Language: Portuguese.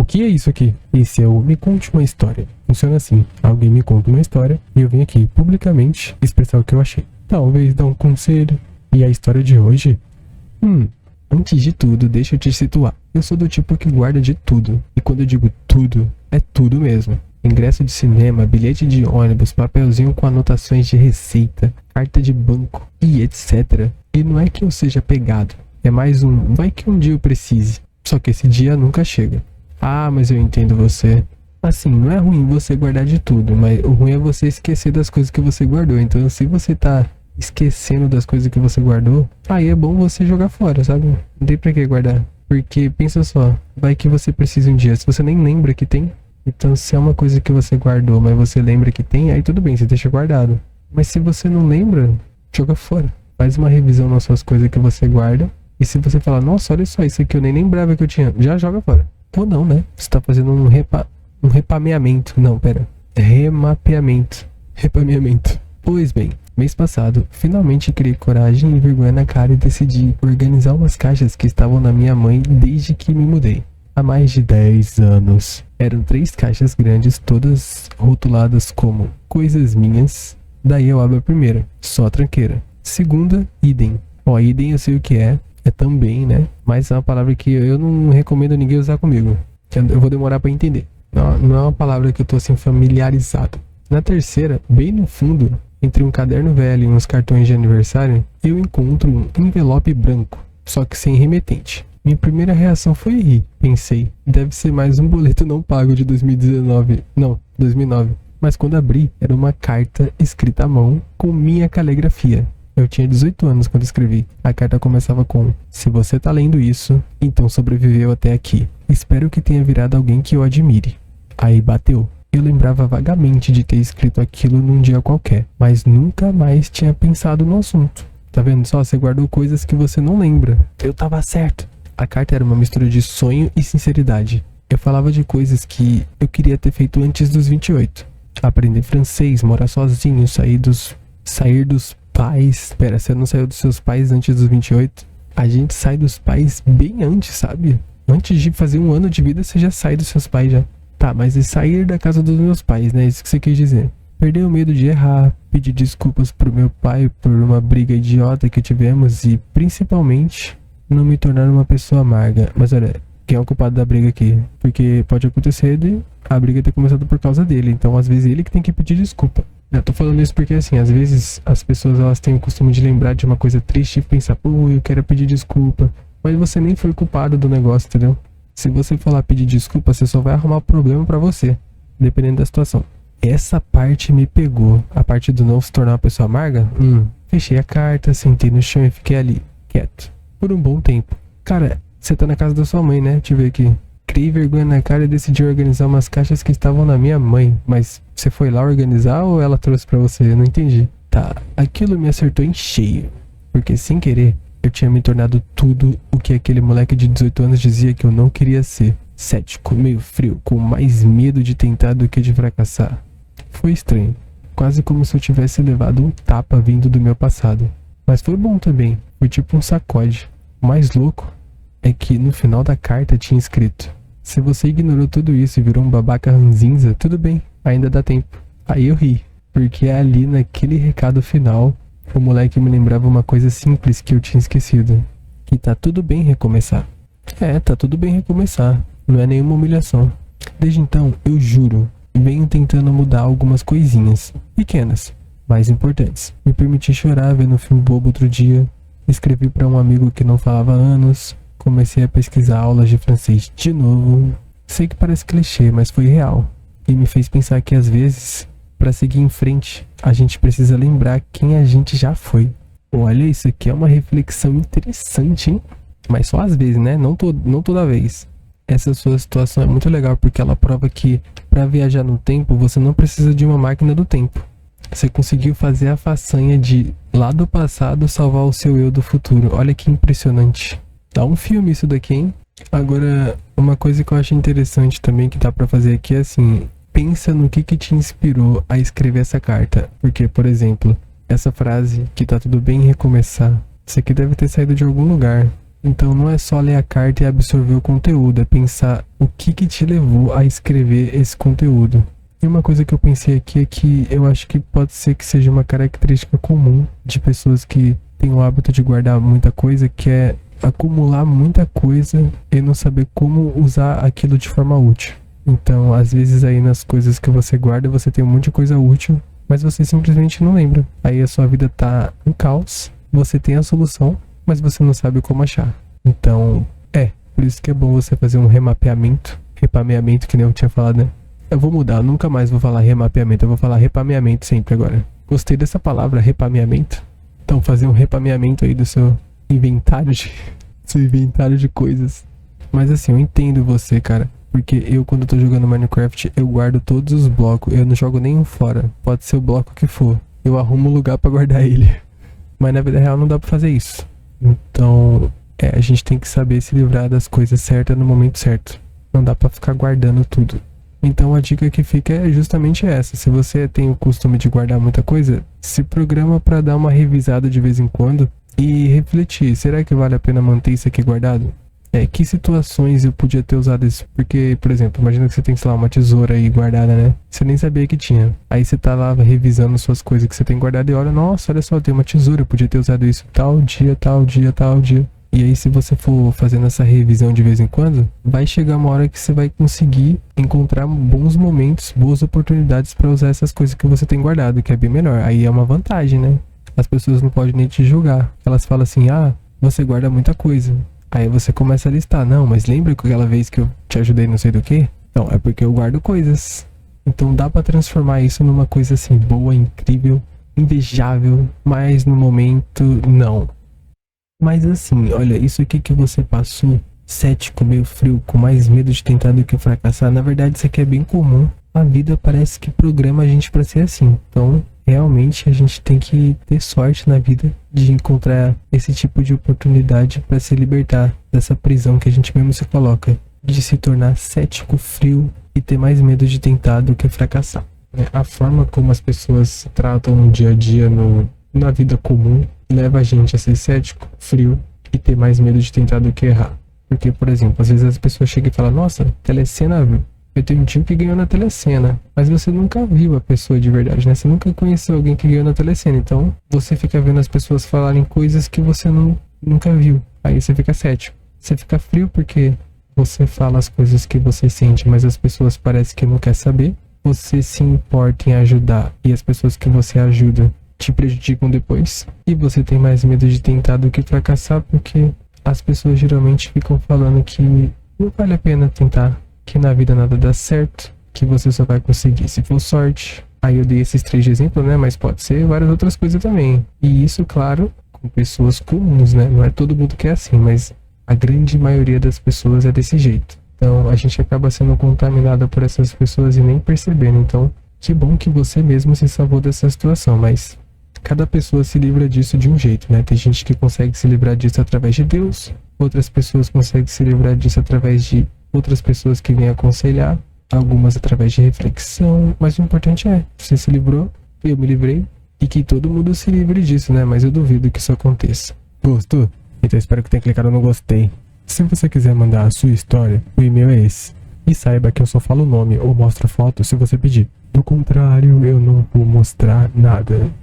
que é isso aqui? Esse é o Me Conte Uma História. Funciona assim, alguém me conta uma história e eu vim aqui publicamente expressar o que eu achei. Talvez dar um conselho. E a história de hoje? Antes de tudo, deixa eu te situar. Eu sou do tipo que guarda de tudo. E quando eu digo tudo, é tudo mesmo. Ingresso de cinema, bilhete de ônibus, papelzinho com anotações de receita, carta de banco e etc. E não é que eu seja pegado. É mais vai que um dia eu precise. Só que esse dia nunca chega. Ah, mas eu entendo você. Assim, não é ruim você guardar de tudo, mas o ruim é você esquecer das coisas que você guardou. Então, se você tá esquecendo das coisas que você guardou, aí é bom você jogar fora, sabe? Não tem pra que guardar. Porque, pensa só, vai que você precisa um dia. Se você nem lembra que tem, então se é uma coisa que você guardou, mas você lembra que tem, aí tudo bem, você deixa guardado. Mas se você não lembra, joga fora. Faz uma revisão nas suas coisas que você guarda. E se você falar, nossa, olha só, isso aqui eu nem lembrava que eu tinha, já joga fora. Ou não, né? Você tá fazendo um repameamento. Não, pera. Remapeamento. Repameamento. Pois bem, mês passado, finalmente criei coragem e vergonha na cara e decidi organizar umas caixas que estavam na minha mãe desde que me mudei. Há mais de 10 anos. Eram 3 caixas grandes, todas rotuladas como coisas minhas. Daí eu abro a primeira, só a tranqueira. Segunda, idem. Ó, idem eu sei o que é também, né? Mas é uma palavra que eu não recomendo ninguém usar comigo. Eu vou demorar pra entender. Não é uma palavra que eu tô assim familiarizado. Na terceira, bem no fundo, entre um caderno velho e uns cartões de aniversário, eu encontro um envelope branco, só que sem remetente. Minha primeira reação foi rir. Pensei, deve ser mais um boleto não pago de 2019. Não, 2009. Mas quando abri, era uma carta escrita à mão com minha caligrafia. Eu tinha 18 anos quando escrevi. A carta começava com: se você tá lendo isso, então sobreviveu até aqui. Espero que tenha virado alguém que eu admire. Aí bateu. Eu lembrava vagamente de ter escrito aquilo num dia qualquer, mas nunca mais tinha pensado no assunto. Tá vendo só? Você guardou coisas que você não lembra. Eu tava certo. A carta era uma mistura de sonho e sinceridade. Eu falava de coisas que eu queria ter feito antes dos 28. Aprender francês, morar sozinho, sair dos pais. Pera, você não saiu dos seus pais antes dos 28? A gente sai dos pais bem antes, sabe? Antes de fazer um ano de vida, você já sai dos seus pais já. Tá, mas é sair da casa dos meus pais, né? Isso que você quis dizer. Perder o medo de errar, pedir desculpas pro meu pai por uma briga idiota que tivemos e, principalmente, não me tornar uma pessoa amarga. Mas olha, quem é o culpado da briga aqui? Porque pode acontecer de a briga ter começado por causa dele. Então, às vezes, ele que tem que pedir desculpa. Eu tô falando isso porque, assim, às vezes as pessoas elas têm o costume de lembrar de uma coisa triste e pensar, pô, eu quero pedir desculpa. Mas você nem foi culpado do negócio, entendeu? Se você falar pedir desculpa, você só vai arrumar problema pra você, dependendo da situação. Essa parte me pegou. A parte do não se tornar uma pessoa amarga. Fechei a carta, sentei no chão e fiquei ali, quieto, por um bom tempo. Cara, você tá na casa da sua mãe, né? Deixa eu ver aqui. Criei vergonha na cara e decidi organizar umas caixas que estavam na minha mãe. Mas você foi lá organizar ou ela trouxe pra você? Eu não entendi. Tá, aquilo me acertou em cheio. Porque sem querer, eu tinha me tornado tudo o que aquele moleque de 18 anos dizia que eu não queria ser. Cético, meio frio, com mais medo de tentar do que de fracassar. Foi estranho. Quase como se eu tivesse levado um tapa vindo do meu passado. Mas foi bom também. Foi tipo um sacode. O mais louco é que no final da carta tinha escrito: se você ignorou tudo isso e virou um babaca ranzinza, tudo bem, ainda dá tempo. Aí eu ri, porque ali naquele recado final, o moleque me lembrava uma coisa simples que eu tinha esquecido. Que tá tudo bem recomeçar. É, tá tudo bem recomeçar. Não é nenhuma humilhação. Desde então, eu juro, venho tentando mudar algumas coisinhas, pequenas, mas importantes. Me permiti chorar vendo um filme bobo outro dia. Escrevi pra um amigo que não falava há anos. Comecei a pesquisar aulas de francês de novo. Sei que parece clichê, mas foi real. E me fez pensar que às vezes, para seguir em frente, a gente precisa lembrar quem a gente já foi. Olha, isso aqui é uma reflexão interessante, hein? Mas só às vezes, né? Não toda vez. Essa sua situação é muito legal porque ela prova que para viajar no tempo, você não precisa de uma máquina do tempo. Você conseguiu fazer a façanha de, lá do passado, salvar o seu eu do futuro. Olha que impressionante. Dá um filme isso daqui, hein? Agora, uma coisa que eu acho interessante também que dá pra fazer aqui é assim, pensa no que te inspirou a escrever essa carta. Porque, por exemplo, essa frase, que tá tudo bem recomeçar, isso aqui deve ter saído de algum lugar. Então não é só ler a carta e absorver o conteúdo, é pensar o que te levou a escrever esse conteúdo. E uma coisa que eu pensei aqui é que eu acho que pode ser que seja uma característica comum de pessoas que têm o hábito de guardar muita coisa, que é acumular muita coisa e não saber como usar aquilo de forma útil. Então, às vezes aí nas coisas que você guarda, você tem um monte de coisa útil, mas você simplesmente não lembra. Aí a sua vida tá um caos, você tem a solução, mas você não sabe como achar. Então, por isso que é bom você fazer um remapeamento que nem eu tinha falado, né? Eu vou mudar, eu nunca mais vou falar remapeamento, eu vou falar repameamento sempre agora. Gostei dessa palavra, repameamento. Então, fazer um repameamento aí do seu inventário de coisas. Mas assim, eu entendo você, cara. Porque eu, quando tô jogando Minecraft, eu guardo todos os blocos. Eu não jogo nenhum fora. Pode ser o bloco que for. Eu arrumo um lugar pra guardar ele. Mas na vida real não dá pra fazer isso. Então, a gente tem que saber se livrar das coisas certas no momento certo. Não dá pra ficar guardando tudo. Então a dica que fica é justamente essa. Se você tem o costume de guardar muita coisa, se programa pra dar uma revisada de vez em quando e refletir. Será que vale a pena manter isso aqui guardado? Que situações eu podia ter usado isso? Porque, por exemplo, imagina que você tem, sei lá, uma tesoura aí guardada, né? Você nem sabia que tinha. Aí você tá lá revisando suas coisas que você tem guardado e olha, nossa, olha só, tem uma tesoura, eu podia ter usado isso tal dia, tal dia, tal dia. E aí, se você for fazendo essa revisão de vez em quando, vai chegar uma hora que você vai conseguir encontrar bons momentos, boas oportunidades para usar essas coisas que você tem guardado, que é bem melhor. Aí é uma vantagem, né? As pessoas não podem nem te julgar. Elas falam assim, você guarda muita coisa. Aí você começa a listar, não, mas lembra aquela vez que eu te ajudei não sei do que? Não, é porque eu guardo coisas. Então dá pra transformar isso numa coisa assim, boa, incrível, invejável, mas no momento, não. Mas assim, olha, isso aqui que você passou, cético, meio frio, com mais medo de tentar do que fracassar, na verdade isso aqui é bem comum. A vida parece que programa a gente pra ser assim. Então, realmente a gente tem que ter sorte na vida de encontrar esse tipo de oportunidade para se libertar dessa prisão que a gente mesmo se coloca, de se tornar cético, frio e ter mais medo de tentar do que fracassar. A forma como as pessoas tratam no dia a dia, na vida comum, leva a gente a ser cético, frio e ter mais medo de tentar do que errar. Porque, por exemplo, às vezes as pessoas chegam e falam, nossa, telecena, eu tenho um tio que ganhou na telecena, mas você nunca viu a pessoa de verdade, né? Você nunca conheceu alguém que ganhou na telecena, então você fica vendo as pessoas falarem coisas que você nunca viu. Aí você fica cético. Você fica frio porque você fala as coisas que você sente, mas as pessoas parecem que não quer saber. Você se importa em ajudar e as pessoas que você ajuda te prejudicam depois. E você tem mais medo de tentar do que fracassar porque as pessoas geralmente ficam falando que não vale a pena tentar, que na vida nada dá certo, que você só vai conseguir se for sorte. Aí eu dei esses 3 de exemplo, né? Mas pode ser várias outras coisas também. E isso, claro, com pessoas comuns, né? Não é todo mundo que é assim, mas a grande maioria das pessoas é desse jeito. Então a gente acaba sendo contaminado por essas pessoas e nem percebendo. Então, que bom que você mesmo se salvou dessa situação, mas cada pessoa se livra disso de um jeito, né? Tem gente que consegue se livrar disso através de Deus, outras pessoas conseguem se livrar disso através de outras pessoas que vêm aconselhar, algumas através de reflexão, mas o importante é, você se livrou, eu me livrei, e que todo mundo se livre disso, né? Mas eu duvido que isso aconteça. Gostou? Então espero que tenha clicado no gostei. Se você quiser mandar a sua história, o e-mail é esse. E saiba que eu só falo o nome ou mostro foto se você pedir. Do contrário, eu não vou mostrar nada.